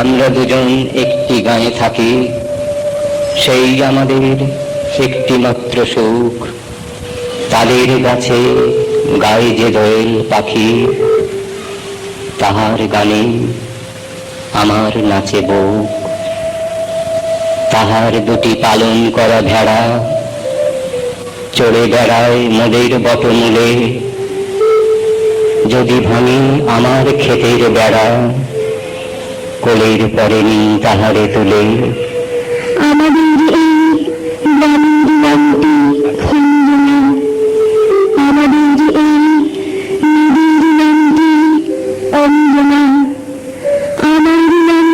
আমরা দুজন একটি গায়ে থাকি, সেই আমাদের একটি মাত্র সুখ। তাদের গাছে গায়ে যে দোয়েল পাখি, তাহার গানে আমার নাচে বুক। তাহার দুটি পালন করা ভেড়া চড়ে বেড়ায় মোদের বটমূলে। যদি ভাঙি আমার ক্ষেতের বেড়া, কোলের পরে নি তাহারে তুলে। আমাদের এই গ্রামের নামটি খঞ্জনা, আমাদের এই নদীর নামটি অঞ্জনা। আমার নাম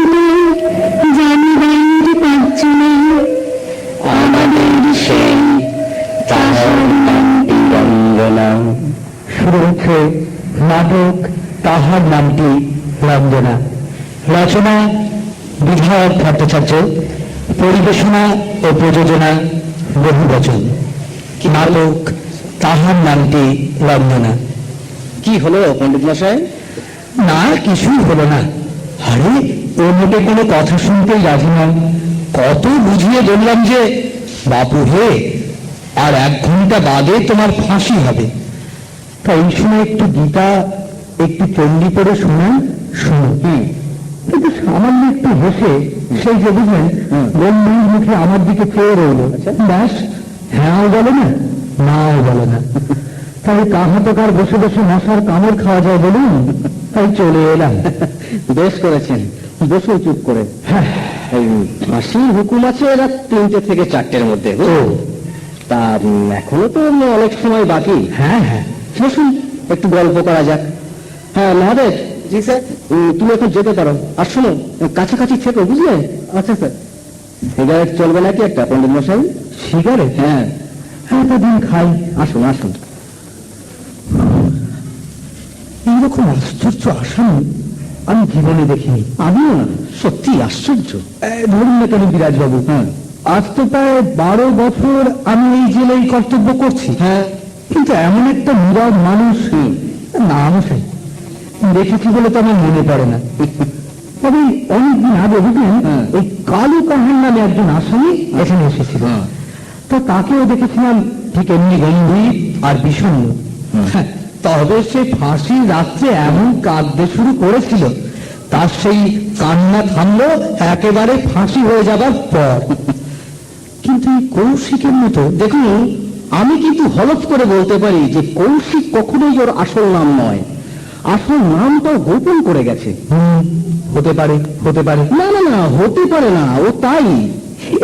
তো জানি বাইরে পাঁচজনা, আমাদের সেই তাহার নামটি রঞ্জনা। শুরু হচ্ছে নাটক তাহার নামটি রঞ্জনা। রচনা বিধায়ক ভট্টাচার্য, পরিবেশনা ও প্রযোজনা বহুবচন। নাটক তাহার নামটি রঞ্জনা। কি হলো পণ্ডিত মশাই? না, কিছুই হলো না। আরে ও মোটে কোনো কথা শুনতেই রাজি নয়। কত বুঝিয়ে বললাম যে বাপু হে, আর 1 ঘন্টা বাদে তোমার ফাঁসি হবে। তা এই সময় একটু গীতা, একটু চণ্ডী পড়ে শোনা। শুনো। কিন্তু সামান্য একটু হেসে সেই যে বুঝলেন গম্ভীর মুখে আমার দিকে চেয়ে রইল। ব্যাস, হ্যাঁও বলে না, নাও বলে না। তাই কাহাতকার বসে বসে মশার কামড় খাওয়া যায় বলুন, তাই চলে এলাম। বেশ করেছেন, বসুন চুপ করে। ফাঁসির হুকুম আছে এরা 3টে থেকে 4টের মধ্যে। তা এখনো তো অনেক সময় বাকি। হ্যাঁ হ্যাঁ, বসুন, একটু গল্প করা যাক। হ্যাঁ মহাদেব। জি স্যার। তুমি এখন যেতে পারো। আর শোনো, কাছাকাছি থেকো, বুঝলে? আচ্ছা স্যার। সিগারেট চলবে নাকি একটা পণ্ডিত মশাই? সিগারেট? হ্যাঁ হ্যাঁ, তো দিন খাই। আসুন আসুন। এইরকম আশ্চর্য আসামি আমি জীবনে দেখিনি। আমিও না, সত্যি আশ্চর্য। ধরুন না কেন বিরাজবাবু, আজ তো প্রায় 12 বছর আমি এই জেলেই কর্তব্য করছি। হ্যাঁ, কিন্তু এমন একটা নীরব মানুষ না মশাই দেখেছি বলে তো আমার মনে পড়ে না। তবে অনেকদিন আগে বুঝলেন, এই কালু কাহান নামে একজন আসামি এখানে এসেছিল। তো তাকেও দেখেছিলাম ঠিক এমনি গম্ভীর আর বিষণ্ণ। তবে সে ফাঁসির রাত্রে এমন কাঁদতে শুরু করেছিল, তার সেই কান্না থামলো একেবারে ফাঁসি হয়ে যাবার পর। কিন্তু এই কৌশিকের মতো দেখুন, আমি কিন্তু হলফ করে বলতে পারি যে কৌশিক কখনোই ওর আসল নাম নয়। আসল নামটা গোপন করে গেছে। হতে পারে, হতে পারে। না না না, হতে পারে না। ও তাই,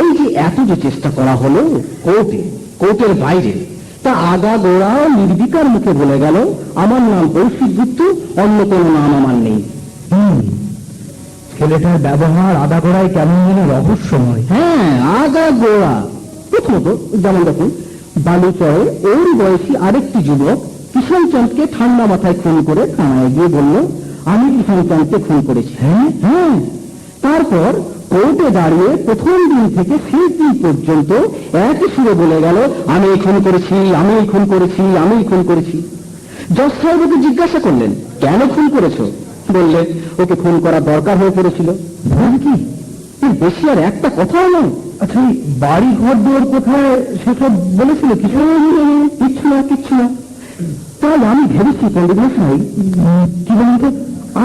এই যে এত যে চেষ্টা করা হলো কোর্টের বাইরে, তা আগা গোড়া নির্বিকার মুখে বলে গেল আমার নাম কৌশিক গুপ্ত, অন্য কোনো নাম আমার নেই। ছেলেটার ব্যবহার আগাগোড়ায় কেমন যেন রহস্যময়। হ্যাঁ, আগা গোড়া। প্রথমত যেমন দেখুন, বালুচরে ওর বয়সী আরেকটি যুবক কিষান চাঁদকে ঠান্ডা মাথায় খুন করে থানায় গিয়ে বলল আমি কিষান চাঁদকে খুন করেছি। হ্যাঁ, তারপর কোর্টে দাঁড়িয়ে প্রথম দিন থেকে শেষ দিন পর্যন্ত একই সুরে বলে গেল আমি খুন করেছি, আমি খুন করেছি, আমি খুন করেছি। জজ সাহেব ওকে জিজ্ঞাসা করলেন কেন খুন করেছো? বললে ওকে খুন করা দরকার হয়ে পড়েছিল। কি বেশি আর একটা কথাও নয়। আচ্ছা, বাড়ি ঘর দুয়ার কোথায় সেসব বলেছিল? কিছু কিচ্ছু না, কিচ্ছু না। তাই আমি ভেবেছি পণ্ডিত মশাই, কি বলুন তো,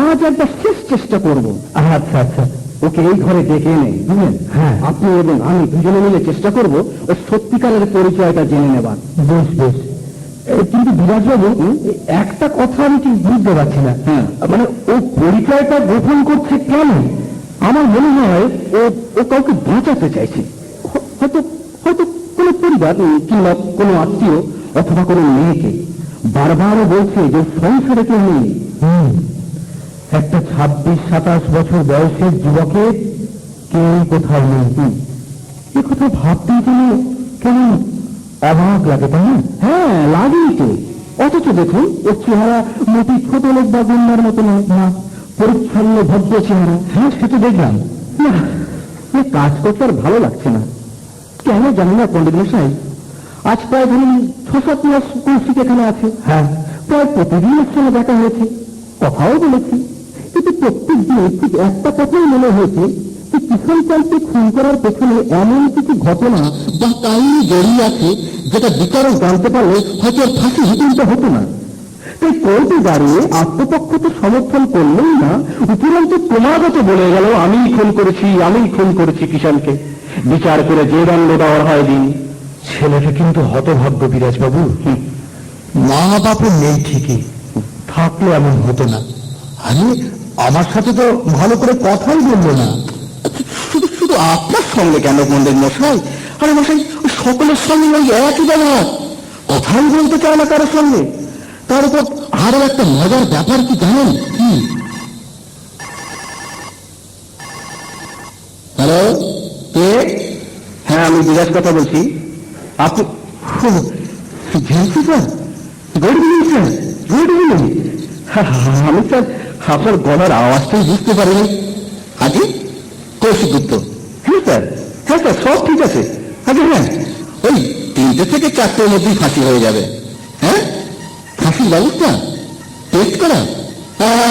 আজ একবার শেষ চেষ্টা করবো। আচ্ছা আচ্ছা, ওকে এই ঘরে ডেকে এনে, বুঝলেন, হ্যাঁ, আপনি এবং আমি দুজনে মিলে চেষ্টা করবো ও সত্যিকারের পরিচয়টা জেনে নেবার। বেশ বেশ। কিন্তু বিরাজবাবু, একটা কথা আমি ঠিক বুঝতে পারছি না। মানে ও পরিচয়টা গোপন করছে কেন? আমার মনে হয় ও কাউকে বাঁচাতে চাইছে। হয়তো হয়তো কোনো পরিবার কিংবা কোনো আত্মীয় অথবা কোনো মেয়েকে। বারবারও বলছে যে সংসারে কেউ নেই। একটা 26-27 বছর বয়সের যুবকের কেউ কোথাও নেই, এ কথা ভাবতেই যেন কেমন অবাক লাগে, তাই না? হ্যাঁ, লাগেই তো। অথচ দেখুন ওর চেহারা মোটি ছোট লোক বা গুন্ডার মতো না, পরিচ্ছন্ন ভদ্র চেহারা। হ্যাঁ, সে তো দেখলাম। না, কাজ করতে আর ভালো লাগছে না কেন জানি না পণ্ডিত মশাই। আজ প্রায় ধরুন 6-7 মাস কৌশিক এখানে আছে। হ্যাঁ, প্রায় প্রতিদিন এর সঙ্গে দেখা হয়েছে, কথাও বলেছি, কিন্তু প্রত্যেক দিন ঠিক একটা কথাই মনে হয়েছে যে কিষান চাঁদকে খুন করার পেছনে এমন কিছু ঘটনা বা কাহিনী জড়িয়ে আছে যেটা বিচারক জানতে পারলে হয়তো আর ফাঁসি হিটিংটা হতো না। তাই কোর্টে দাঁড়িয়ে আত্মপক্ষ তো সমর্থন করলেই না, উপরন্তু ক্রমাগত বলে গেল আমিই খুন করেছি কিষানকে। বিচার করে যে দণ্ড দেওয়ার হয় দিন। ছেলেটা কিন্তু হতভাগ্য বিরাজবাবু। মা বাপের নেই ঠিকই, থাকলে এমন হতো না। আরে আমার সাথে তো ভালো করে কথাই বললো না। শুধু শুধু আপনার সঙ্গে কেন বন্ধের মশাই? আরে মশাই, সকলের সঙ্গে ওই একই ব্যবহার, কথাই বলতে চায় না কারোর সঙ্গে। তার উপর আরো একটা মজার ব্যাপার কি জানেন? কি? হ্যালো, কে? হ্যাঁ, আমি বিরাজ কথা বলছি। আপনি sir? Good evening sir, good evening. আমি স্যার আপনার গলার আওয়াজটাই বুঝতে পারিনি। আগে কৌশিক গুপ্ত? হ্যাঁ স্যার, সব ঠিক আছে। আগে হ্যাঁ, ওই 3টে থেকে 4টের মধ্যেই ফাঁসি হয়ে যাবে। হ্যাঁ, ফাঁসির ব্যবস্থা টেস্ট করা?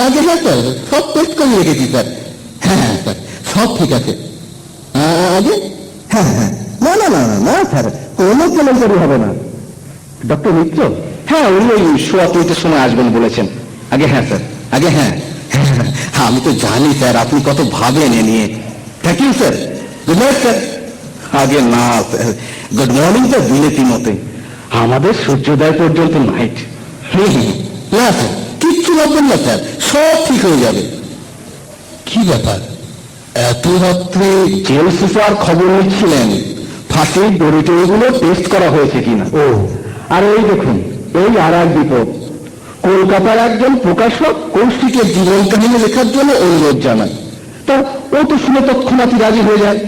আগে হ্যাঁ স্যার, সব টেস্ট করে রেখেছি স্যার। হ্যাঁ স্যার, সব ঠিক আছে। আগে হ্যাঁ, না স্যার, কোনো কেলেঙ্কারি হবে না। ডক্টর মিত্র? হ্যাঁ, উনি ওই 2:15 সময় আসবেন বলেছেন। আগে হ্যাঁ স্যার, আগে হ্যাঁ। আমি তো জানি স্যার আপনি কত ভাবেন এ নিয়ে। Thank you sir, good night sir. আগে না স্যার, গুড মর্নিং স্যার। বিলেতি মতে আমাদের সূর্যোদয় পর্যন্ত নাইট। না স্যার, কিচ্ছু ভাববেন না স্যার, সব ঠিক হয়ে যাবে। কি ব্যাপার, এত রাত্রে? জেল সুপার খবর নিচ্ছিলেন ফাঁসির দড়িটড়িগুলো টেস্ট করা হয়েছে কিনা। ও, আর এই দেখুন, এই আর এক বিপদ। কলকাতার একজন প্রকাশক কৌশিকের জীবন কাহিনী লেখার জন্য অনুরোধ জানায়। তা ও তো শুনে তৎক্ষণাৎই রাজি হয়ে যায়।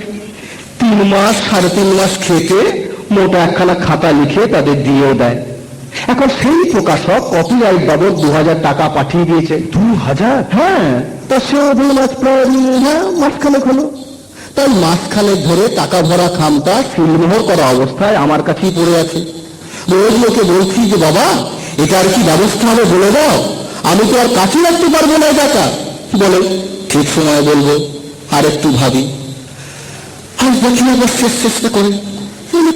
3 মাস 3.5 মাস খেতে মোটা একখানা খাতা লিখে তাদের দিয়েও দেয়। এখন সেই প্রকাশক কপিরাইট বাবদ 2000 টাকা পাঠিয়ে দিয়েছে। 2000? হ্যাঁ, তা সে 2 মাস প্রায় মাসখানেক হলো। তাই মাসখানেক ধরে টাকা ভরা খামটা সিলমোহর করা অবস্থায় আমার কাছেই পড়ে আছে। রোজ লোকে বলছি যে বাবা, এটা আর কি ব্যবস্থা হবে বলে দাও, আমি তো আর কাছে রাখতে পারবো না টাকা। বলে ঠিক সময় বলবো, আর একটু ভাবি, আর দেখি আবার শেষ চেষ্টা করে।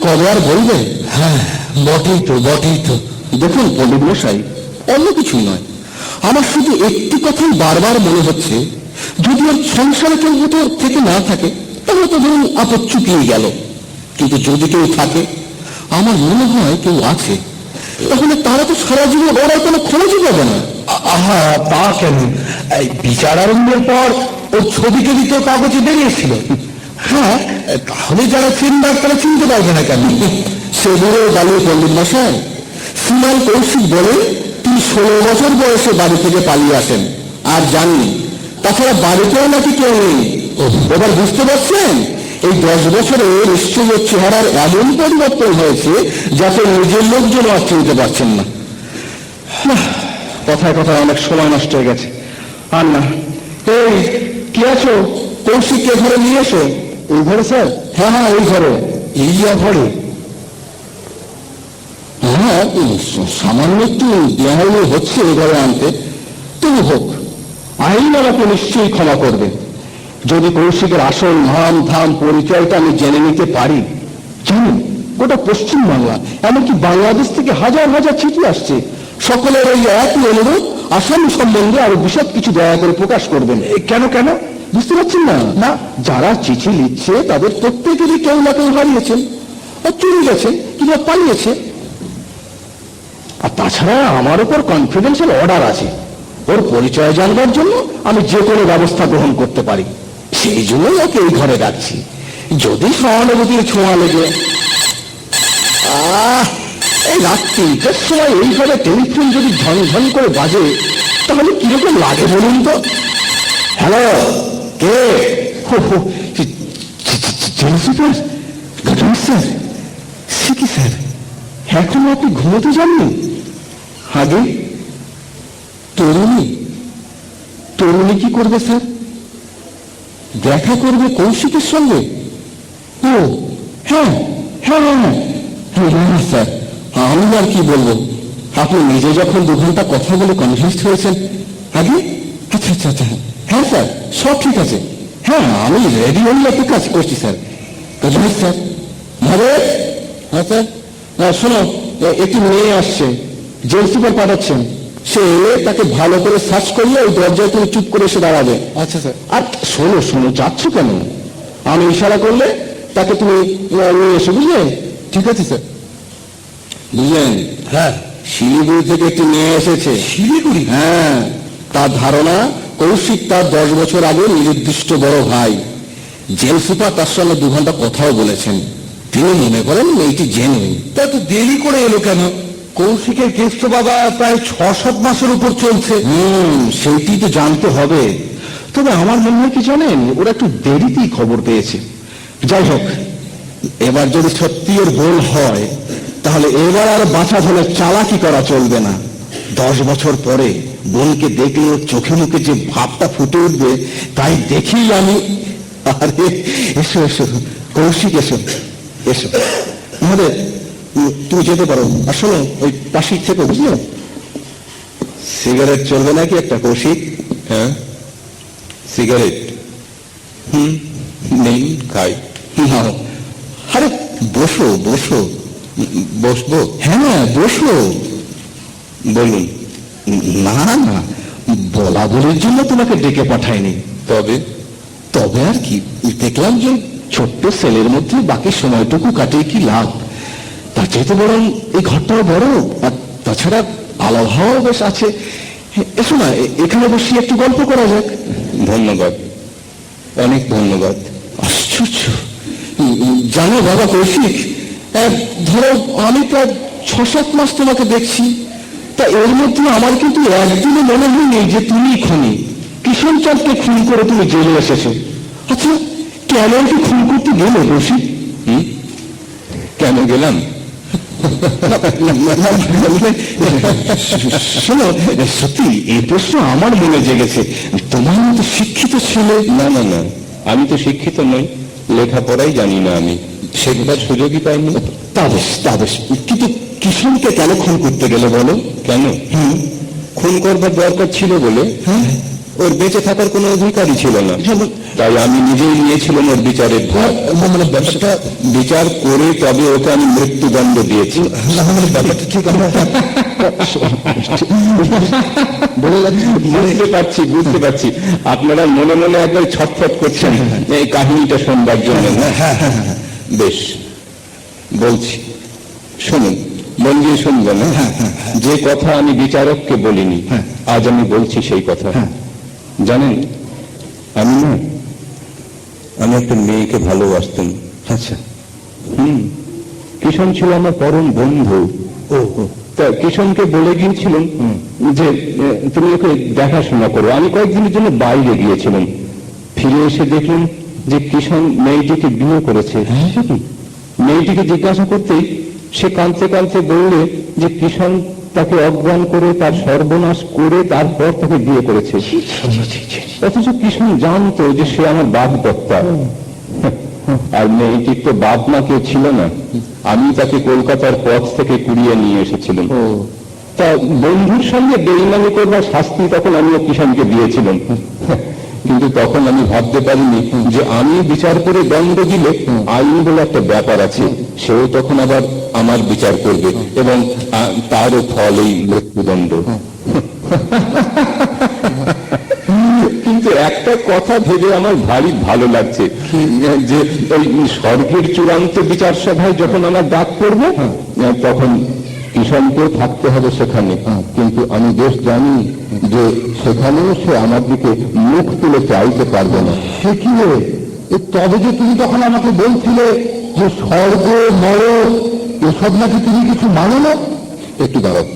কবে আর বলবে? হ্যাঁ, বটেই তো। দেখুন পণ্ডিত মশাই, অন্য কিছুই নয়, আমার শুধু একটি কথাই বারবার মনে হচ্ছে, যদি ওর সংসারে কেউ হতে থেকে না থাকে তাহলে তো ধরুন আপদ চুকিয়ে গেল। কিন্তু যদি কেউ থাকে, আমার মনে হয় কেউ আছে, তাহলে তারা তো সারা জীবন ওরা কোনো খোঁজই পাবে না। আহা, তা কেন? এই বিচার আরম্ভের পর ওর ছবি টবি তো কাগজে বেরিয়েছিল। হ্যাঁ, তাহলে যারা চিনবার তারা চিনতে পারবে না কেন? সেগুলো বালু পণ্ডিত মশাই, শ্রীমান কৌশিক বলে তিনি 16 বছর বয়সে বাড়ি থেকে পালিয়ে আসেন, আর জানি তাছাড়া বাড়িতেও নাকি কেউ নেই। এবার বুঝতে পারছেন, এই 10 বছরে নিশ্চয়ই ওর চেহারার এমন পরিবর্তন হয়েছে যাতে নিজের লোকজন আর চিনতে পারছেন না। কথায় কথায় অনেক সময় নষ্ট হয়ে গেছে। আর না, এই কি আছো? কৌশিককে ঘরে নিয়ে এসো। এই ঘরে স্যার? হ্যাঁ, ওই ঘরে। এই ঘরে? হ্যাঁ, সামান্য একটু দেহাইনি হচ্ছে এই ঘরে আনতে, তবু হোক, আইন আমাকে নিশ্চয়ই ক্ষমা করবে যদি কৌশিকের আসল নাম ধাম পরিচয়টা আমি জেনে নিতে পারি। জানি গোটা পশ্চিম বাংলা, এমনকি বাংলাদেশ থেকে হাজার হাজার চিঠি আসছে, সকলের ওই একই অনুরোধ, আসামি সম্বন্ধে আরো বিশদ কিছু দয়া করে প্রকাশ করবেন। কেন বুঝতে পারছেন না? যারা চিঠি লিখছে তাদের প্রত্যেকেরই কেউ না কেউ হারিয়েছেন, চলে গেছে কিংবা পালিয়েছে। আর তাছাড়া আমার উপর কনফিডেন্সিয়াল অর্ডার আছে, ওর পরিচয় জানবার জন্য আমি যে কোনো ব্যবস্থা গ্রহণ করতে পারি। সেই জন্যই ওকে এই ঘরে রাখছি, যদি সহানুভূতির ছোঁয়া লেগে। এই রাত 3টের সময় এই ঘরে টেলিফোন যদি ঝনঝন করে বাজে তাহলে কিরকম লাগে বলুন তো? হ্যালো, কে? স্যার, সে কি স্যার, এখনো আপনি ঘুমোতে যাননি? আগে তরুণী কি করবে স্যার? দেখা করবে কৌশিকের সঙ্গে? ও হ্যাঁ, স্যার, আমি আর কি বলবো, আপনি নিজে যখন 2 ঘন্টা কথা বলে কনভিন্সড হয়েছেন। আগে আচ্ছা, আচ্ছা আচ্ছা, হ্যাঁ স্যার, সব ঠিক আছে। হ্যাঁ, আমি রেডি হয়ে একটু কাজ করছি স্যার। কাজ স্যার। মহাদেব, হ্যাঁ স্যার। শোনো, একটি মেয়ে আসছে, জেল সুপার পাঠাচ্ছেন। সে এলে তাকে ভালো করে সার্চ করলে ওই দরজায় তুমি চুপ করে এসে দাঁড়াবে। আচ্ছা স্যার। আর শোনো শোনো, যাচ্ছ কেন? আমি ইশারা করলে তাকে তুমি নিয়ে এসো, বুঝলে? ঠিক আছে স্যার। বুঝলেন? হ্যাঁ, শিলিগুড়ি থেকে একটি মেয়ে এসেছে। শিলিগুড়ি? হ্যাঁ, তার ধারণা কৌশিক তার 10 বছর আগে নির্দিষ্ট বড় ভাই। জেল সুপার তার সঙ্গে 2 ঘন্টা কথাও বলেছেন। তিনি মনে করেন মেয়েটি জেনুইন। তা তো দেরি করে এলো কেন? কৌশিকের কেস তো বাবা প্রায় 6-7 মাসের উপর চলছে। সেইটি তো জানতে হবে। তবে আমার মনে হয় কি জানেন, ওরা একটু দেরিতেই খবর পেয়েছে। যাই হোক, এবার যদি সত্যি এর ভুল হয়, তাহলে এবার আর বাঁচা ধরে চালাকি করা চলবে না। 10 বছর পরে বোনকে দেখলে ওর চোখে মুখে যে ভাবটা ফুটে উঠবে, তাই দেখেই আমি। আরে এসো এসো কৌশিক, এসো এসো। আমাদের তুমি যেতে পারো। আসলে ওই পাশেই থেকে, বুঝলে? সিগারেট চলবে নাকি একটা কৌশিক? হ্যাঁ, সিগারেট নেই, খাই। আরে বসো বসো। বসবো? হ্যাঁ বসো। বলুন। না না, বলা বলির জন্য তোমাকে ডেকে পাঠায়নি। তবে তবে আর কি, দেখলাম যে ছোট্ট সেলের মধ্যে বাকি সময়টুকু কাটিয়ে কি লাভ, তার চাইতে বরং এই ঘরটাও বড়, আর তাছাড়া আবহাওয়াও বেশ আছে। এসো না, এখানে বসে একটু গল্প করা যাক। ধন্যবাদ, অনেক ধন্যবাদ। আশ্চর্য, জানো বাবা কৌশিক, ধরো আমি প্রায় 6-7 মাস তোমাকে দেখছি, তা এর মধ্যে আমার কিন্তু একদিনও মনে হয়নি যে তুমি খুনি। কিষণ চাঁদকে খুন করে তুমি জেলে এসেছো। আচ্ছা, কেন কি খুন করতে গেলে কৌশিক? কেন গেলাম? শোনো, সত্যি এই প্রশ্ন আমার মনে জেগেছে। তোমার মতো শিক্ষিত ছেলে। না না না, আমি তো শিক্ষিত নই, লেখাপড়াই জানি না, আমি শেখবার সুযোগই পাইনি। তা বেশ তা বেশ, কিন্তু কিষণকে কেন খুন করতে গেলে বলো? কেন? খুন করবার দরকার ছিল বলে। হ্যাঁ, ওর বেঁচে থাকার কোনো অধিকারই ছিল না, তাই আমি নিজেই নিয়েছিলাম ওর বিচারের ভার। মানে ব্যাপারটা বিচার করে তবে ওকে আমি মৃত্যুদণ্ড দিয়েছি। ব্যাপারটা ঠিক বুঝতে পারছি বুঝতে পারছি, আপনারা মনে মনে একবার ছটফট করছেন এই কাহিনীটা শুনবার জন্য। বেশ, বলছি, শুনুন, মন দিয়ে শুনবেন। যে কথা আমি বিচারককে বলিনি, আজ আমি বলছি সেই কথা। জানেন, আমি একটা মেয়েকে ভালোবাসতাম। আচ্ছা। কিষণ ছিল আমার পরম বন্ধু। তা কিষণকে বলে গিয়েছিলেন যে তুমি ওকে দেখাশোনা করো। আমি কয়েকদিনের জন্য বাইরে গিয়েছিলাম, ফিরে এসে দেখলাম যে কিষণ মেয়েটিকে বিয়ে করেছে। মেয়েটিকে জিজ্ঞাসা করতেই সে কাঁদতে কাঁদতে বললে যে কিষণ তাকে অজ্ঞান করে, তার সর্বনাশ করে তারপর তাকে বিয়ে করেছে। অথচ কিষণ জানতো যে সে আমার বাপ দত্তা, আর মেয়েটির তো বাপ মা কেউ ছিল না। আমি তাকে কলকাতার পথ থেকে কুড়িয়ে নিয়ে এসেছিলাম। তা বন্ধুর সঙ্গে বেইমানি করবার শাস্তি তখন আমিও কিষণকে দিয়েছিলাম। কিন্তু তখন আমি ভাবতে পারিনি যে আমি বিচার করে দণ্ড দিলে আইন বলে একটা ব্যাপার আছে, সেও তখন আবার আমার বিচার করবে এবং তারও ফল এই মৃত্যুদণ্ড। কিন্তু একটা কথা ভেবে আমার ভারী ভালো লাগছে যে ওই স্বর্গের চূড়ান্ত বিচার সভায় যখন আমার ডাক পড়বে, তখন কিষণকেও থাকতে হবে সেখানে। কিন্তু আমি বেশ জানি যে সেখানেও সে আমার দিকে মুখ তুলে চাইতে পারবে না। সে কি হবে? তবে যে তুমি তখন আমাকে বলছিলে যে স্বর্গ নরক এসব নাকি তুমি কিছু মানো না। একটু দাঁড়াও,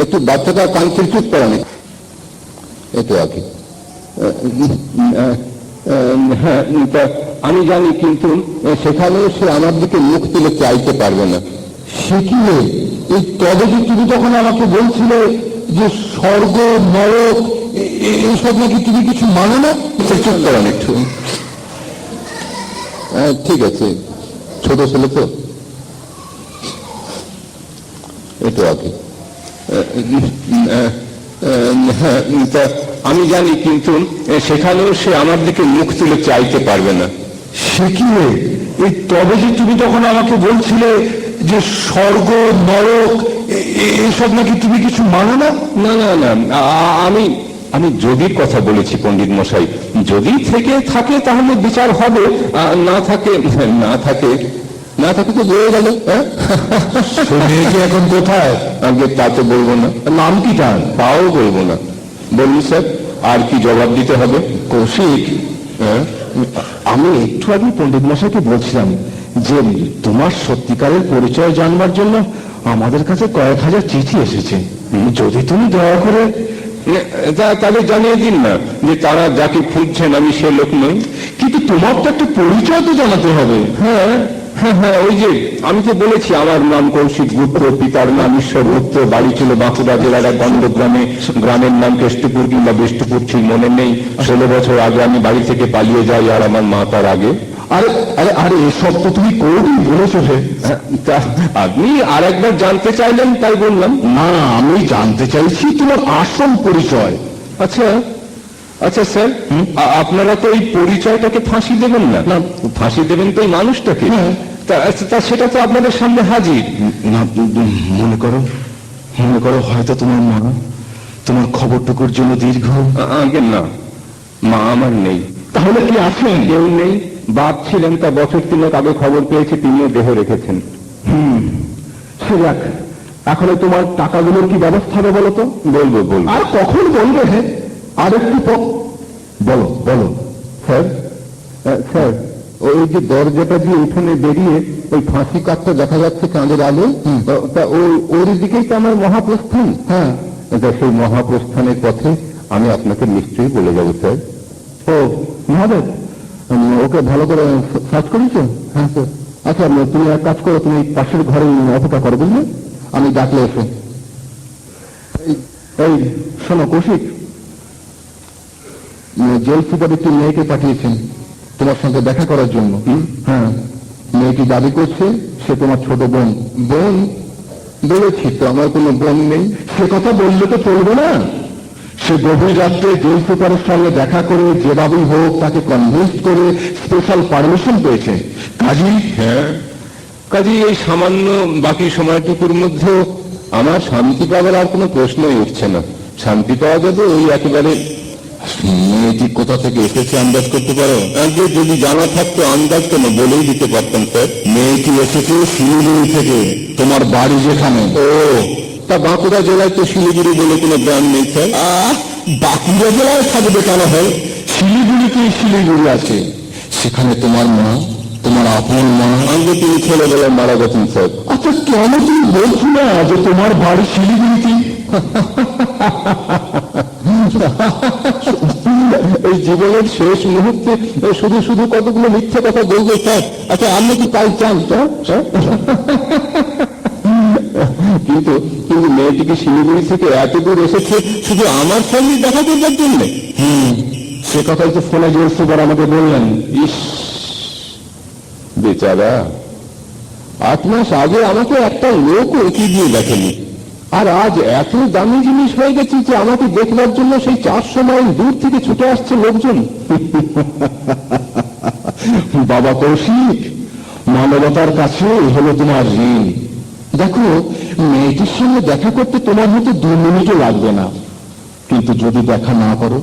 একটু বাচ্চাটা কানফিউজ চুপ করা নেই। একটু আগে আমি জানি, কিন্তু সেখানেও সে আমার দিকে মুখ তুলে চাইতে পারবে না। সে কি? এই তবে যে তুমি তখন আমাকে বলছিলে যে স্বর্গ নরক এইসব নাকি তুমি কিছু মানো না। চুপ করেন একটু। ঠিক আছে, ছোট ছেলে তো, একটু আগে হ্যাঁ, তা আমি জানি, কিন্তু সেখানেও সে আমার দিকে মুখ তুলে চাইতে পারবে না। সে কি রে? এই তবে যে তুমি তখন আমাকে বলছিলে যে স্বর্গ নরক এসব নাকি তুমি কিছু মানো না? না না না, আমি যোগীর কথা বলেছি পণ্ডিত মশাই। যদি থেকে থাকে তাহলে বিচার হবে, না থাকে তো বয়ে গেল। মেয়েকে এখন কোথায়? আগে তা তো বলবো না। নাম কি তার? তাও বলবো না। বলুন স্যার, আর কি জবাব দিতে হবে? কৌশিক, আমি একটু আগে পণ্ডিত মশাইকে বলছিলাম যে তোমার সত্যিকারের পরিচয় জানবার জন্য আমাদের কাছে কয়েক হাজার চিঠি এসেছে। যদি তুমি দয়া করে তাদের জানিয়ে দিন না যে তারা যাকে খুঁজছেন আমি সে লোক নই। কিন্তু তোমার তো একটা পরিচয় তো জানাতে হবে। হ্যাঁ হ্যাঁ হ্যাঁ, ওই যে আমি তো বলেছি আমার নাম কৌশিক গুপ্ত, পিতার নাম ঈশ্বর গুপ্ত, বাড়ি ছিল বাঁকুড়া জেলার এক গন্ধগ্রামে, গ্রামের নাম কেষ্টপুর কিংবা বিষ্টপুর ঠিক মনে নেই। 16 বছর আগে আমি বাড়ি থেকে পালিয়ে যাই, আর আমার মা তার আগে। আরে আরে আরে, এসব তো তুমি কোনদিন বলেছো হে? তা আপনি আর একবার জানতে চাইলেন তাই বললাম। না, আমি জানতে চাইছি তোমার আসল পরিচয়। আচ্ছা আচ্ছা স্যার, আপনারা তো এই পরিচয়টাকে ফাঁসি দেবেন না? না, ফাঁসি দেবেন তো এই মানুষটাকে। তা সেটা তো আপনাদের সামনে হাজির। না, মনে করো হয়তো তোমার মা তোমার খবরটুকুর জন্য দীর্ঘ। আগে না, মা আমার নেই। তাহলে কি আছেন? কেউ নেই। বাপ ছিলেন, তা বছর 3 আগে খবর পেয়েছি তিনিও দেহ রেখেছেন। সে যাক, এখন তোমার টাকাগুলোর কি ব্যবস্থা হবে বলো তো? বলবো। আর কখন বলবে? হে, আর একটু বলো। স্যার স্যার, ওই যে দরজাটা দিয়ে উঠোনে বেরিয়ে ওই ফাঁসি কাঠটা দেখা যাচ্ছে চাঁদের আলো, তা ওর দিকেই তো আমার মহাপ্রস্থান। হ্যাঁ, তা সেই মহাপ্রস্থানের পথে আমি আপনাকে নিশ্চয়ই বলে যাবো স্যার। ও মহাদেব, ওকে ভালো করে সার্চ করেছো? হ্যাঁ স্যার। আচ্ছা, তুমি এক কাজ করো, তুমি পাশের ঘরে অপেক্ষা করো, বুঝলে? আমি ডাকলে এসে। এই শোনো কৌশিক, জেল সুপার একটি মেয়েকে পাঠিয়েছেন তোমার সঙ্গে দেখা করার জন্য। হ্যাঁ, মেয়েটি দাবি করছে সে তোমার ছোট বোন। বোন? বলেছি তো আমার কোনো বোন নেই। সে কথা বললে তো চলবে না। সে গভীর রাত্রে জেল সুপারের সঙ্গে দেখা করে যেভাবেই হোক তাকে কনভিন্স করে স্পেশাল পারমিশন পেয়েছে। কাজী এই সামান্য বাকি সময়টুকুর মধ্যে আমার শান্তি পাওয়ার আর কোনো প্রশ্নই উঠছে না। শান্তি পাওয়া যাবে ওই একেবারে। মেয়েটি কোথা থেকে এসেছে আন্দাজ করতে পারো? আগে যদি জানা থাকতো আন্দাজ কেন বলেই দিতে পারতাম স্যার। মেয়েটি এসেছে শিলিগুড়ি থেকে, তোমার বাড়ি যেখানে। ও, তা বাঁকুড়া জেলায় তো শিলিগুড়ি বলে কোনো গ্রাম নেই স্যার। বাঁকুড়া জেলায় থাকবে কেন হয়? শিলিগুড়ি আছে, সেখানে তোমার মা, তোমার আপন মা। আগে তিনি ছেলেবেলায় মারা গেছেন স্যার। আচ্ছা, কেন তুমি বলছো না যে তোমার বাড়ি শিলিগুড়িতে? এই জীবনের শেষ মুহূর্তে শুধু শুধু কতগুলো মিথ্যে কথা বলবো স্যার? আচ্ছা, আপনি কি তাই চান স্যার? কিন্তু মেয়েটিকে শিলিগুড়ি থেকে এত দূর এসেছে শুধু আমার সঙ্গে দেখা করবার জন্য। সে কথাই তো ফোনে জোর সুপার আমাকে বললেন। ইস, বেচারা 8 মাস আগে আমাকে একটা লোক এগিয়ে দিয়ে দেখেনি, আর আজ এত দামি জিনিস হয়ে গেছে যে আমাকে দেখবার জন্য সেই 400 মাইল দূর থেকে ছুটে আসছে লোকজন। বাবা কৌশিক, মানবতার কাছে হলো তোমার ঋণ। দেখো, মেয়েটির সঙ্গে দেখা করতে তোমার হয়তো 2 মিনিটও লাগবে না, কিন্তু যদি দেখা না করো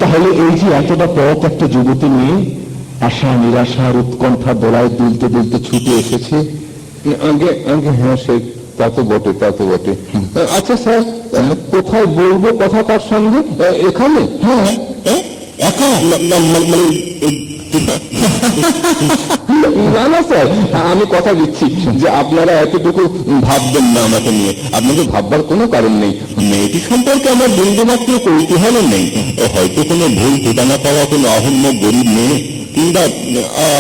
তাহলে এই যে এতটা পথ একটা যুবতী নিয়ে আশা নিরাশার উৎকণ্ঠা দোলায় দুলতে দুলতে ছুটে এসেছে। হ্যাঁ, সে তা তো বটে। আচ্ছা স্যার, কোথায় বলবো কথা তার সঙ্গে? এখানে? হ্যাঁ, একা? না না স্যার, আমি কথা দিচ্ছি যে আপনারা এতটুকু ভাববেন না আমাকে নিয়ে। আপনাদের ভাববার কোনো কারণ নেই। মেয়েটি সম্পর্কে আমার বিন্দুমাত্র কৌতূহল নেই। হয়তো কোনো ভুল ঠিকানা পাওয়া কোনো অহম্য গরিব মেয়ে, কিংবা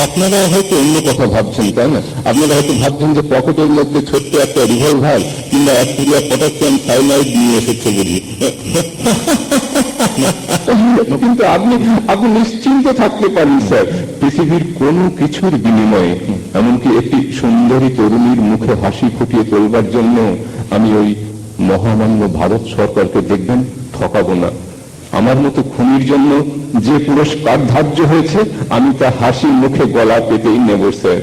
আপনারা হয়তো অন্য কথা ভাবছেন, তাই না? আপনারা হয়তো ভাবছেন যে পকেটের মধ্যে ছোট্ট একটা রিভলভার কিংবা 1 পুরিয়া পটাশিয়াম সাইনাইড নিয়ে এসেছে বুঝি। কিন্তু আপনি নিশ্চিন্ত থাকতে পারেন স্যার, পৃথিবীর কোনো কিছুর বিনিময়ে, এমনকি একটি সুন্দরী তরুণীর মুখে হাসি ফুটিয়ে তোলবার জন্য আমি ওই মহামান্য ভারত সরকারকে দেখবেন ঠকাবো না। আমার মতো খুনির জন্য যে পুরস্কার ধার্য হয়েছে আমি তা হাসি মুখে গলা পেতেই নেব স্যার।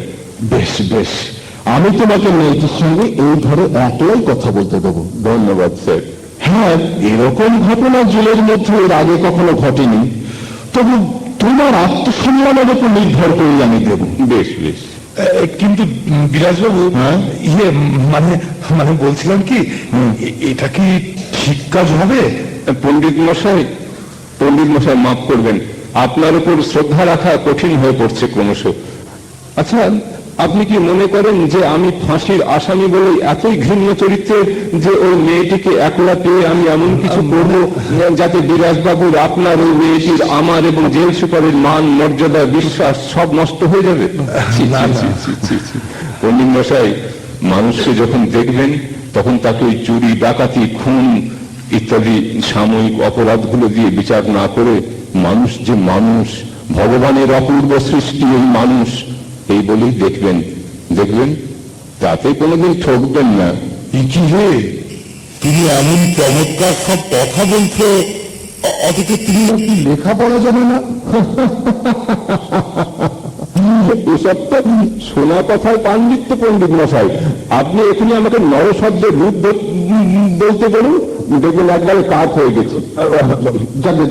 বেশ বেশ, আমি তোমাকে মেয়েটির সঙ্গে এই ঘরে একলাই কথা বলতে দেবো। ধন্যবাদ স্যার। হ্যাঁ, এরকম ঘটনা জেলের মধ্যে এর আগে কখনো ঘটেনি, তবু তোমার আত্মসম্মানের উপর নির্ভর করে আমি দেব। বেশ বেশ। কিন্তু বিরাজবাবু, হ্যাঁ? মানে মানে বলছিলাম কি, এটা কি ঠিক কাজ হবে? পণ্ডিত মশাই মাফ করবেন, আপনার উপর শ্রদ্ধা রাখা কঠিন হয়ে পড়ছে ক্রমশ। আচ্ছা, আপনি কি মনে করেন যে আমি ফাঁসির আসামি বলে এতই ঘৃণ্য চরিত্রের যে ওই মেয়েটিকে একলা পেয়ে আমি এমন কিছু করব যাতে বিরাজবাবুর, আপনার, ওই মেয়েটির, আমার এবং জেল সুপারের মান, মর্যাদা, বিশ্বাস সব নষ্ট হয়ে যাবে? পণ্ডিত মশাই, মানুষকে যখন দেখবেন তখন তাকে ওই চুরি, ডাকাতি, খুন ইত্যাদি সাময়িক অপরাধগুলো দিয়ে বিচার না করে মানুষ যে মানুষ, ভগবানের অপূর্ব সৃষ্টি এই মানুষ, এই বলেই দেখবেন তাতে কোনোদিন ঠকবেন না। কি হে, তুমি এমন চমৎকার সব কথা বলছো, অথচ তুমি নাকি লেখাপড়া জানো না? এসব তো শোনা কথায় পাণ্ডিত্য পণ্ডিত মশাই। আপনি এখানে আমাকে নরশব্দের রূপ বলতে বলুন, দেখবেন একবারে কাজ হয়ে গেছে।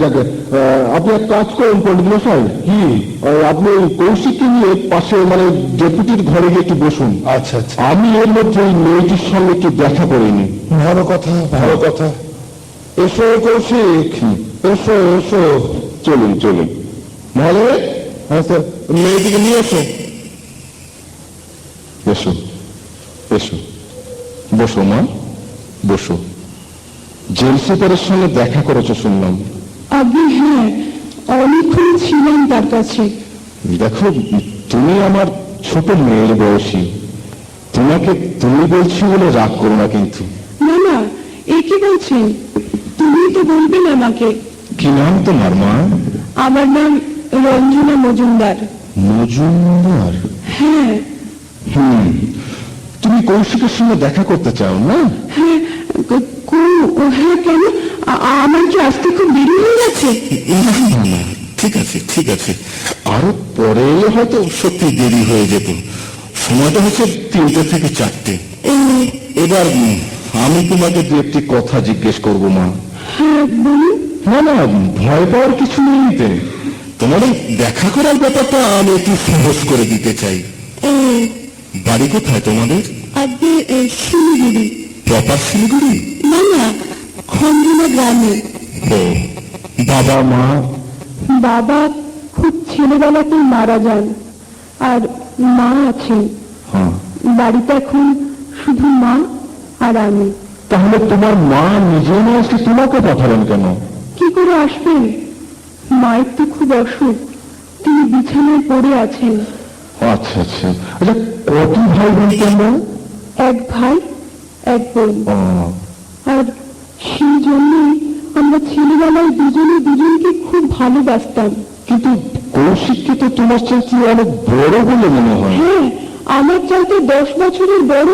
যাকে আপনি এক কাজ করুন পণ্ডিত মশাই, কি আপনি ওই কৌশিককে নিয়ে পাশে মানে ডেপুটির ঘরে গিয়ে একটু বসুন। আচ্ছা আচ্ছা, আমি এর মধ্যে ওই মেয়েটির সঙ্গে একটু দেখা করিনি। ভালো কথা, ভালো কথা। এসো কৌশিক, এসো এসো, চলুন। মহাদেব, হ্যাঁ স্যার, মেয়েটিকে নিয়ে এসো। এসো এসো, বসো মা, বসো। জেল সুপারের সঙ্গে দেখা করেছো শুনলাম। আগে হ্যাঁ, অনেকক্ষণ ছিলাম তার কাছে। দেখো, তুমি আমার ছোট মেয়ের বয়সী, তোমাকে তুমি বলছি বলে রাগ করো না কিন্তু। না না, এ কি বলছেন? তুমি তো বলবেন আমাকে। কি নাম তোমার মা? আমার নাম রঞ্জনা মজুমদার। মজুমদার? হ্যাঁ তুমি কৌশিকের সঙ্গে দেখা করতে চাও না? হ্যাঁ, হ্যাঁ কেন? আমার কি আসতে খুব দেরি হয়ে গেছে? না, ঠিক আছে, আরো পরে হয়তো সত্যি দেরি হয়ে যেত। সময়টা হচ্ছে 3টে থেকে 4টে। এবার আমি তোমাকে দু একটি কথা জিজ্ঞেস করব মা। হ্যাঁ বলুন। না, ভয় পাওয়ার কিছু নেই। তোমার এই দেখা করার ব্যাপারটা আমি একটু সহজ করে দিতে চাই। বাড়ি কোথায় তোমাদের? আগে শিলিগুড়ি। প্রপার শিলিগুড়ি? না, খঞ্জনা গ্রামে। ও, বাবা মা? বাবা খুব ছেলেবেলাতেই মারা যান, আর মা আছেন। হ্যাঁ। বাড়িতে এখন শুধু মা আর আমি। তাহলে তোমার মা নিজে না এসে তোমাকে পাঠালেন কেন? কি করে আসবেন? মায়ের তো খুব অসুখ, তিনি বিছানায় পড়ে আছেন। আচ্ছা, কত ভাই বোন তোমরা? এক ভাই এক বোন। ও, আর সেই জন্যই আমরা ছেলেবেলায় দুজনকে খুব ভালোবাসতাম। কিন্তু কৌশিককে তো তোমার চাইতে অনেক বড় বলে মনে হয়। হ্যাঁ, আমার চাইতে 10 বছরের বড়।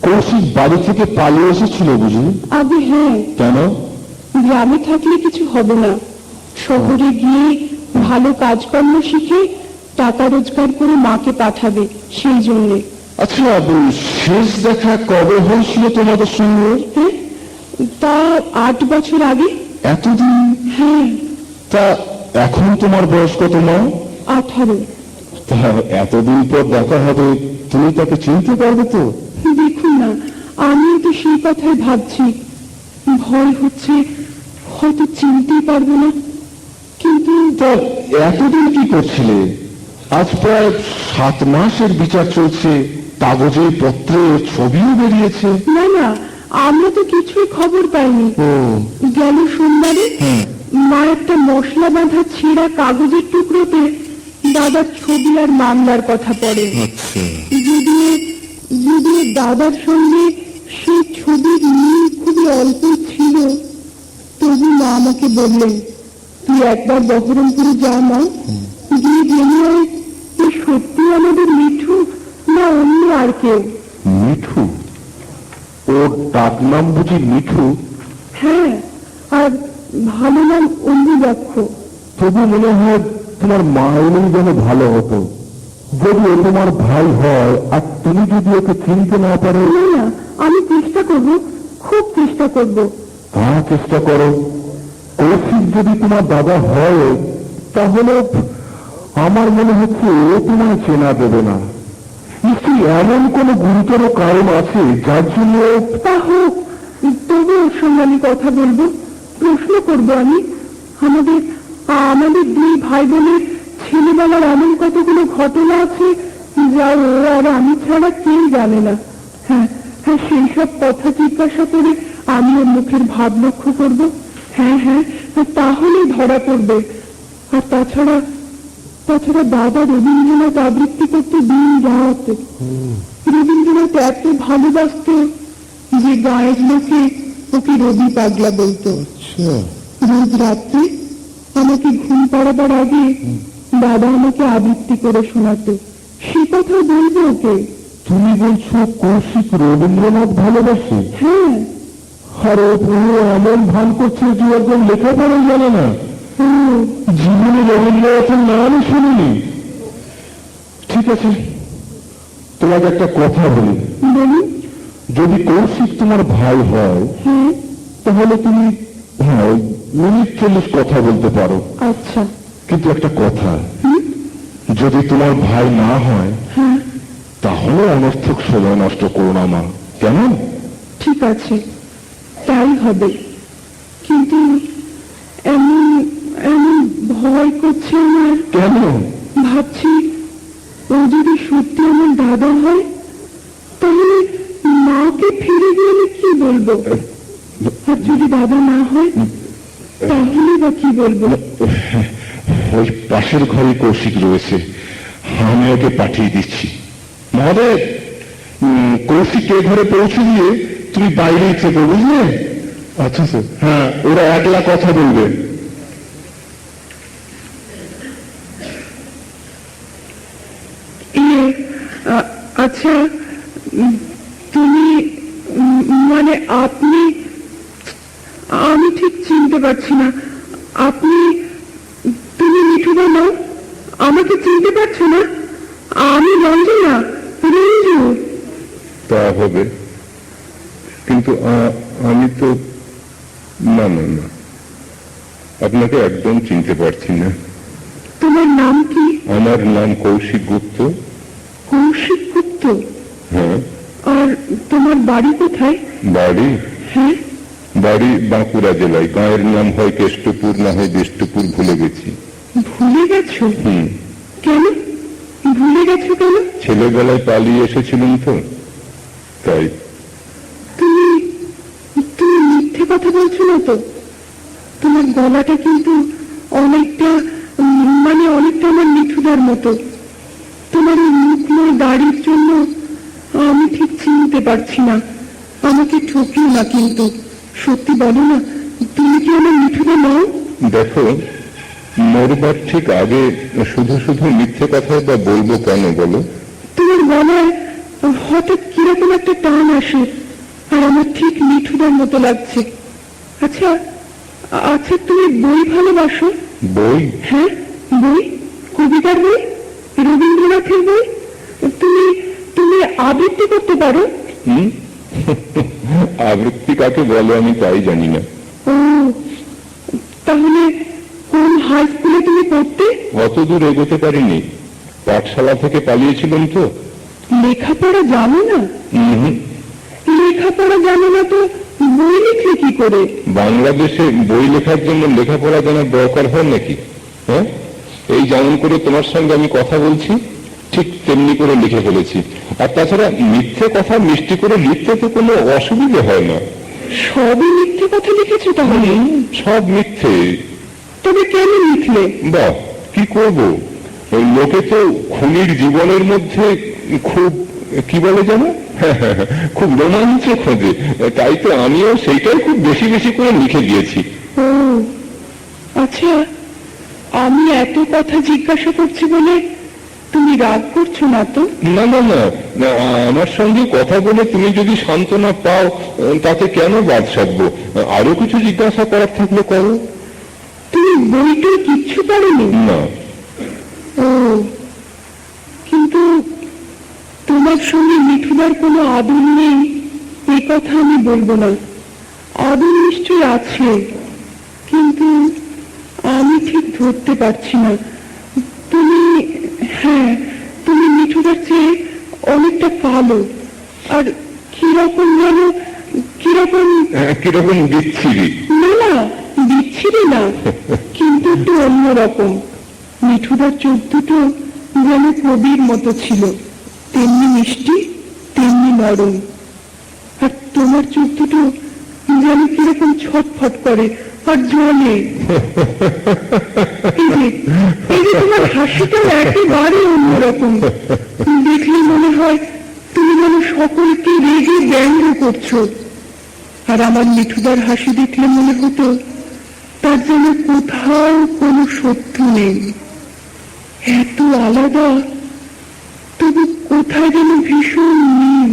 কৌশিক বাড়ি থেকে পালিয়ে এসেছিল বুঝি? আগে হ্যাঁ। কেন? গ্রামে থাকলে কিছু হবে না, শহরে গিয়ে ভালো কাজকর্ম শিখে টাকা রোজগার করে মাকে পাঠাবে, সেই জন্যে। আচ্ছা, শেষ দেখা কবে হয়েছিল তোমাদের সঙ্গে? হ্যাঁ, তা 8 বছর আগে। এতদিন? হ্যাঁ। তা এখন তোমার বয়স কত মা? 18। তা এতদিন পর দেখা হবে, তুমি তাকে চিনতে পারবে তো? দেখুন না, আমিও তো সেই কথাই ভাবছি। ভয় হচ্ছে হয়তো চিনতেই পারবো না। কিন্তু তা এতদিন কি করছিলে? আজ প্রায় 7 মাসের বিচার চলছে, কাগজে পত্রে ছবিও বেরিয়েছে। না, আমরা তো কিছুই খবর পাইনি। গেল সোমবারে মা একটা মশলা বাঁধা ছেঁড়া কাগজের টুকরোতে দাদার ছবি আর মামলার কথা পড়ে। যদিও দাদার সঙ্গে সেই ছবির মিল খুবই অল্প ছিল, তবু মা আমাকে বললেন, তুই একবার বহরমপুরে যা মা, গিয়ে জেনে আয় সত্যি আমাদের মিঠু না অন্য আর কেউ। মিঠু? ওর ডাক নাম বুঝি মিঠু? হ্যাঁ, আর ভালো নাম অন্যবক্ষ। তবু মনে হয় তোমার মা এলেই যেন ভালো হতো। যদি ও তোমার ভাই হয় আর তুমি যদি ওকে চিনতে না পারো। না না, আমি চেষ্টা করব, খুব চেষ্টা করব। হ্যাঁ, চেষ্টা করো। কৌশিক যদি তোমার দাদা হয় তাহলে আমার মনে হচ্ছে ও তোমায় চেনা দেবে না। নিশ্চয়ই এমন কোন গুরুতর কারণ আছে যার জন্য। তা হোক, তবু ওর সঙ্গে আমি কথা বলবো, প্রশ্ন করব আমি। আমাদের আমাদের দুই ভাই বোনের ছেলেবেলার এমন কতগুলো ঘটনা আছে যা ও আর আমি ছাড়া কেউ জানে না। হ্যাঁ হ্যাঁ, সেই সব কথা জিজ্ঞাসা করে আমি ওর মুখের ভাব লক্ষ্য করব। হ্যাঁ হ্যাঁ, তাহলেই ধরা পড়বে। আর তাছাড়া দাদা রবীন্দ্রনাথ আবৃত্তি করতে দিন রাত। রবীন্দ্রনাথ এত ভালোবাসত যে গায়ের লোকে ওকে রবি পাগলা বলতো। রোজ রাত্রে আমাকে ঘুম পাড়াবার আগে দাদা আমাকে আবৃত্তি করে শোনাতো। সে কথা বলবো ওকে। তুমি বলছো কৌশিক রবীন্দ্রনাথ ভালোবাসে? হ্যাঁ। আর ও এমন ভান করছে যে একদম লেখাপড়াই জানে না। জীবনে রবীন্দ্রনাথের নামই শুনিনি। ঠিক আছে, তোমাকে একটা কথা বলি। বলুন। যদি কৌশিক তোমার ভাই হয় হ্যাঁ। তাহলে তুমি মিনিট 40 কথা বলতে পারো। আচ্ছা। কিন্তু একটা কথা, যদি তোমার ভাই না হয় হ্যাঁ, তাহলে অনর্থক সময় নষ্ট করো না মা, কেমন? ঠিক আছে, তাই হবে। কিন্তু এমন এমন ভয় করছে আমার। কেন? ভাবছি ও যদি সত্যি আমার দাদা হয় তাহলে মাকে ফিরে গেলে কি বলবো? আর যদি দাদা না হয় তাহলে বা কি বলবো? ওই পাশের ঘরে কৌশিক রয়েছে, আমি ওকে পাঠিয়ে দিচ্ছি। মহোদয়, কৌশিক এ ঘরে পৌঁছে দিয়ে তুমি বাইরেই থেকো, বুঝলে? আচ্ছা স্যার। হ্যাঁ, ওরা একলা কথা বলবে। আচ্ছা, তুমি মানে আপনি, আমি ঠিক চিনতে পারছি না। তুমি মিঠুদা না? আমাকে চিনতে পারছো না? আমি রঞ্জনা, রঞ্জু। তা হবে, কিন্তু আমি তো না না না, আপনাকে একদম চিনতে পারছি না। তোমার নাম কি? আমার নাম কৌশিক গুপ্ত। কৌশিক গুপ্ত? হ্যাঁ। আর তোমার বাড়ি কোথায়? বাড়ি? হ্যাঁ। বাড়ি বাঁকুড়া জেলায়। গাঁয়ের নাম হয় কেষ্টপুর, না হয় বিষ্টপুর, ভুলে গেছি। ভুলে গেছো? কেন ভুলে গেছো? কেন? ছেলেবেলায় পালিয়ে এসেছিলেন তো, তাই। তুমি মিথ্যে কথা বলছো না তো? তোমার গলাটা কিন্তু অনেকটা অনেকটা আমার মিঠুদার মতো। তোমার এই মুখময় দাড়ির জন্য আমি ঠিক চিনতে পারছি না। আমাকে ঠকিও না কিন্তু, সত্যি বলো না, তুমি কি আমার মিঠুদা নও? দেখো, মরবার ঠিক আগে শুধু শুধু মিথ্যে কথা বা বলবো কেন বলো? তোমার গলায় হঠাৎ কিরকম একটা টান আসে, আর আমার ঠিক মিঠুদার মতো লাগছে। আচ্ছা আচ্ছা, তুমি বই ভালোবাসো? বই? হ্যাঁ, বই, কবিতার বই, রবীন্দ্রনাথের বই। তুমি আবৃত্তি করতে পারো? আবৃত্তি কাকে বলে আমি তাই জানি না। ও, তাহলে কোন হাই স্কুলে তুমি পড়তে? অতদূর এগোতে পারিনি, পাঠশালা থেকে পালিয়েছিলাম তো। লেখাপড়া জানো না? লেখাপড়া জানো না তো বই লিখলে কি করে? বাংলাদেশে বই লেখার জন্য লেখাপড়া জানার দরকার হয় নাকি? হ্যাঁ, এই যেমন করে তোমার সঙ্গে আমি কথা বলছি ঠিক তেমনি করে লিখে ফেলেছি। আর তাছাড়া মিথ্যে কথা মিষ্টি করে লিখতে তো কোনো অসুবিধে হয় না। সবই মিথ্যে কথা লিখেছো তাহলে? সব মিথ্যে। তবে কেন লিখলে? বাহ, কি করব, ওই লোকে তো খুনির জীবনের মধ্যে খুব কি বলে জানো, খুব রোমাঞ্চ খোঁজে, তাই তো আমিও সেইটাই খুব বেশি বেশি করে লিখে দিয়েছি। ও আচ্ছা, আমি এত কথা জিজ্ঞাসা করছি বলে তুমি রাগ করছো না তো? না না না না, আমার সঙ্গে কথা বলে তুমি যদি সান্ত্বনা পাও তাতে কেন বাদ সাধবো? আরো কিছু জিজ্ঞাসা করার থাকলে করো। তুমি বইটা কিচ্ছু পারোনি? না। ও, কিন্তু তোমার সঙ্গে মিঠুদার কোনো আদর নেই এ কথা আমি বলবো না। আদর নিশ্চয় আছে, কিন্তু আমি ঠিক ধরতে পারছি না। তুমি, হ্যাঁ, তুমি মিঠুদার চেয়ে অনেকটা কালো, আর কিরকম যেন, কিরকম, কিরকম বিচ্ছিরি? না না, বিচ্ছিরি না, কিন্তু একটু অন্যরকম। মিঠুদার চোখ দুটো যেন কবির মতো ছিল, তেমনি মিষ্টি, তেমনি নরম। আর তোমার চোখ দুটো যেন কিরকম ছটফট করে আর জ্বলে। এই যে তোমার হাসিটা একেবারে অন্যরকম, দেখলে মনে হয় তুমি যেন সকলকে রেগে ব্যঙ্গ করছো। আর আমার মিঠুদার হাসি দেখলে মনে হতো তার যেন কোথাও কোনো সত্য নেই। এত আলাদা, তবু কোথায় যেন ভীষণ মিল।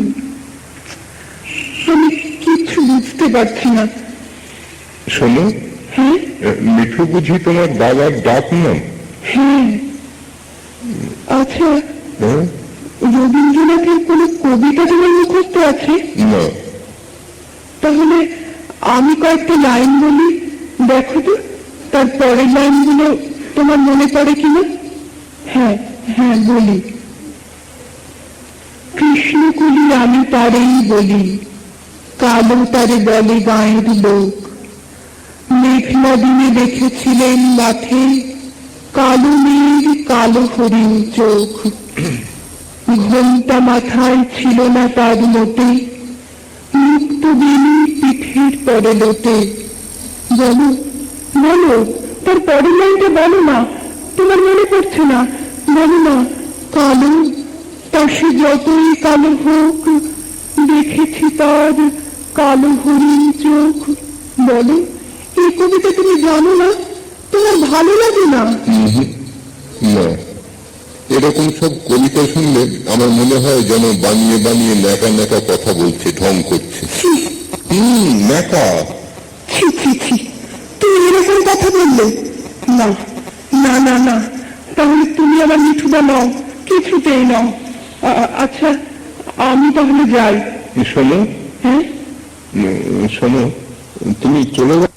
আমি কিছু বুঝতে পারছি না। শোনো, হ্যাঁ মিঠু বুঝি তোমার বাবার ডাক নাম? হ্যাঁ। আচ্ছা, হ্যাঁ? রবীন্দ্রনাথের কোনো কবিতা তোমার মুখস্থ আছে? না। তাহলে আমি কয়েকটা লাইন বলি, দেখো তো তার পরের লাইনগুলো তোমার মনে পড়ে কিনা। হ্যাঁ হ্যাঁ, বলি। কৃষ্ণকুলি আমি তারেই বলি, কালো তারে বলে গাঁয়ের লোক। মেঘলা দিনে দেখেছিলেন মাঠে, কালো মেঘ কালো হরিণ চোখ। ঘোমটা মাথায় ছিল না তার মোটে, মুক্ত বেনি পিঠের পরে লোটে। বলো বলো, তার পরের লাইনটা বলো না, তোমার মনে পড়ছে না, বলো না। কালো, তা সে যতই কালো হোক, দেখেছি তার কালো হরিণ চোখ। বলো, এই কবিতা তুমি জানো না? তোমার ভালো লাগে না? না, এরকম সব কবিতা শুনলে আমার মনে হয় যেন বানিয়ে বানিয়ে ন্যাকা ন্যাকা কথা বলছে, ঢং করছে। ন্যাকা। ছি ছি ছি, তুমি এরকম কথা বললে? না না না না, তাহলে তুমি আমার মিঠুদা নাও, কিছুতেই নাও। আচ্ছা, আমি তাহলে যাই। শোনো, হ্যাঁ, শোনো, তুমি চলে যাও।